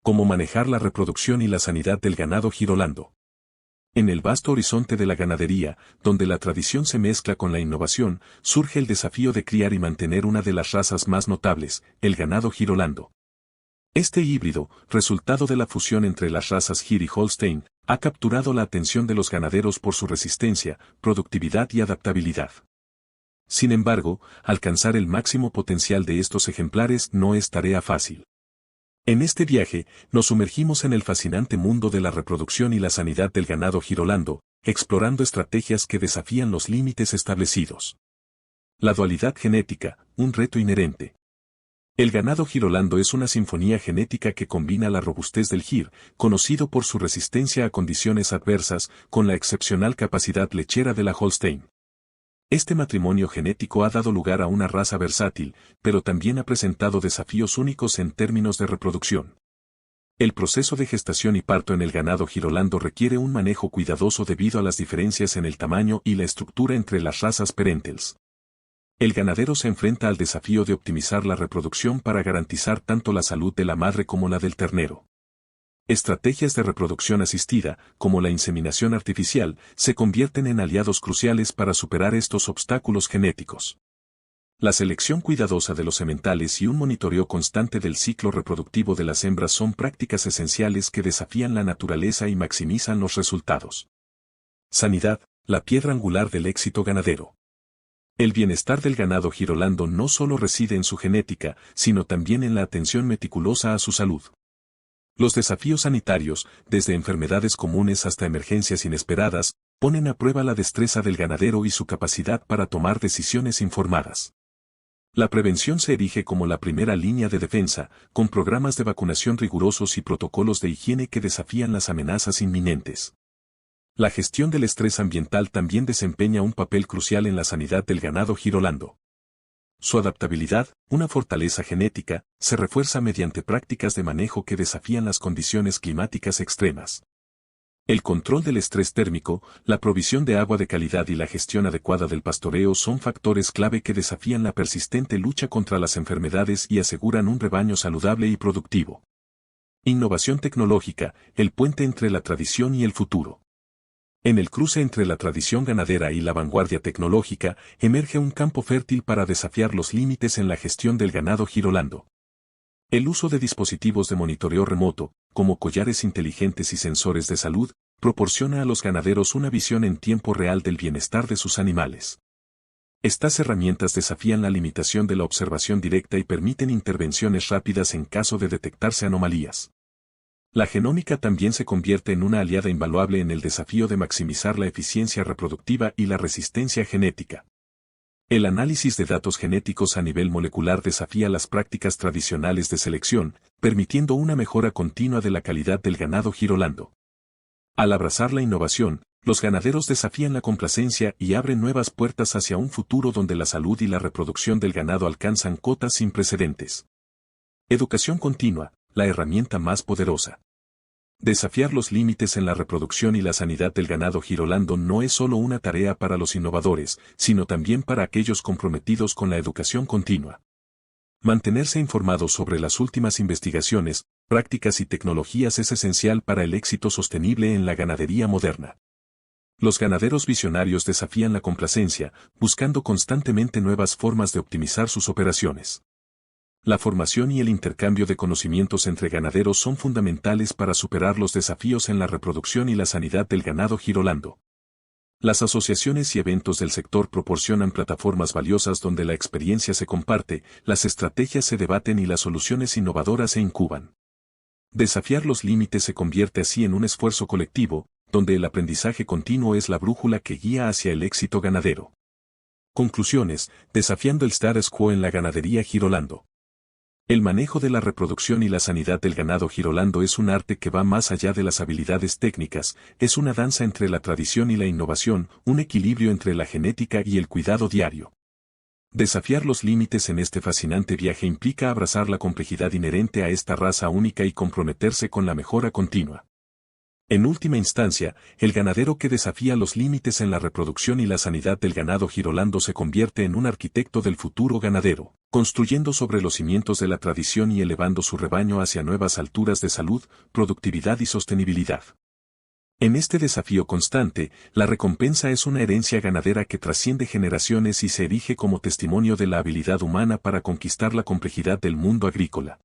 Cómo manejar la reproducción y la sanidad del ganado girolando. En el vasto horizonte de la ganadería, donde la tradición se mezcla con la innovación, surge el desafío de criar y mantener una de las razas más notables, el ganado girolando. Este híbrido, resultado de la fusión entre las razas Gir y Holstein, ha capturado la atención de los ganaderos por su resistencia, productividad y adaptabilidad. Sin embargo, alcanzar el máximo potencial de estos ejemplares no es tarea fácil. En este viaje, nos sumergimos en el fascinante mundo de la reproducción y la sanidad del ganado girolando, explorando estrategias que desafían los límites establecidos. La dualidad genética, un reto inherente. El ganado girolando es una sinfonía genética que combina la robustez del Gir, conocido por su resistencia a condiciones adversas, con la excepcional capacidad lechera de la Holstein. Este matrimonio genético ha dado lugar a una raza versátil, pero también ha presentado desafíos únicos en términos de reproducción. El proceso de gestación y parto en el ganado girolando requiere un manejo cuidadoso debido a las diferencias en el tamaño y la estructura entre las razas parentales. El ganadero se enfrenta al desafío de optimizar la reproducción para garantizar tanto la salud de la madre como la del ternero. Estrategias de reproducción asistida, como la inseminación artificial, se convierten en aliados cruciales para superar estos obstáculos genéticos. La selección cuidadosa de los sementales y un monitoreo constante del ciclo reproductivo de las hembras son prácticas esenciales que desafían la naturaleza y maximizan los resultados. Sanidad, la piedra angular del éxito ganadero. El bienestar del ganado girolando no solo reside en su genética, sino también en la atención meticulosa a su salud. Los desafíos sanitarios, desde enfermedades comunes hasta emergencias inesperadas, ponen a prueba la destreza del ganadero y su capacidad para tomar decisiones informadas. La prevención se erige como la primera línea de defensa, con programas de vacunación rigurosos y protocolos de higiene que desafían las amenazas inminentes. La gestión del estrés ambiental también desempeña un papel crucial en la sanidad del ganado girolando. Su adaptabilidad, una fortaleza genética, se refuerza mediante prácticas de manejo que desafían las condiciones climáticas extremas. El control del estrés térmico, la provisión de agua de calidad y la gestión adecuada del pastoreo son factores clave que desafían la persistente lucha contra las enfermedades y aseguran un rebaño saludable y productivo. Innovación tecnológica, el puente entre la tradición y el futuro. En el cruce entre la tradición ganadera y la vanguardia tecnológica, emerge un campo fértil para desafiar los límites en la gestión del ganado girolando. El uso de dispositivos de monitoreo remoto, como collares inteligentes y sensores de salud, proporciona a los ganaderos una visión en tiempo real del bienestar de sus animales. Estas herramientas desafían la limitación de la observación directa y permiten intervenciones rápidas en caso de detectarse anomalías. La genómica también se convierte en una aliada invaluable en el desafío de maximizar la eficiencia reproductiva y la resistencia genética. El análisis de datos genéticos a nivel molecular desafía las prácticas tradicionales de selección, permitiendo una mejora continua de la calidad del ganado girolando. Al abrazar la innovación, los ganaderos desafían la complacencia y abren nuevas puertas hacia un futuro donde la salud y la reproducción del ganado alcanzan cotas sin precedentes. Educación continua, la herramienta más poderosa. Desafiar los límites en la reproducción y la sanidad del ganado girolando no es solo una tarea para los innovadores, sino también para aquellos comprometidos con la educación continua. Mantenerse informados sobre las últimas investigaciones, prácticas y tecnologías es esencial para el éxito sostenible en la ganadería moderna. Los ganaderos visionarios desafían la complacencia, buscando constantemente nuevas formas de optimizar sus operaciones. La formación y el intercambio de conocimientos entre ganaderos son fundamentales para superar los desafíos en la reproducción y la sanidad del ganado girolando. Las asociaciones y eventos del sector proporcionan plataformas valiosas donde la experiencia se comparte, las estrategias se debaten y las soluciones innovadoras se incuban. Desafiar los límites se convierte así en un esfuerzo colectivo, donde el aprendizaje continuo es la brújula que guía hacia el éxito ganadero. Conclusiones, desafiando el status quo en la ganadería girolando. El manejo de la reproducción y la sanidad del ganado girolando es un arte que va más allá de las habilidades técnicas, es una danza entre la tradición y la innovación, un equilibrio entre la genética y el cuidado diario. Desafiar los límites en este fascinante viaje implica abrazar la complejidad inherente a esta raza única y comprometerse con la mejora continua. En última instancia, el ganadero que desafía los límites en la reproducción y la sanidad del ganado Girolando se convierte en un arquitecto del futuro ganadero, construyendo sobre los cimientos de la tradición y elevando su rebaño hacia nuevas alturas de salud, productividad y sostenibilidad. En este desafío constante, la recompensa es una herencia ganadera que trasciende generaciones y se erige como testimonio de la habilidad humana para conquistar la complejidad del mundo agrícola.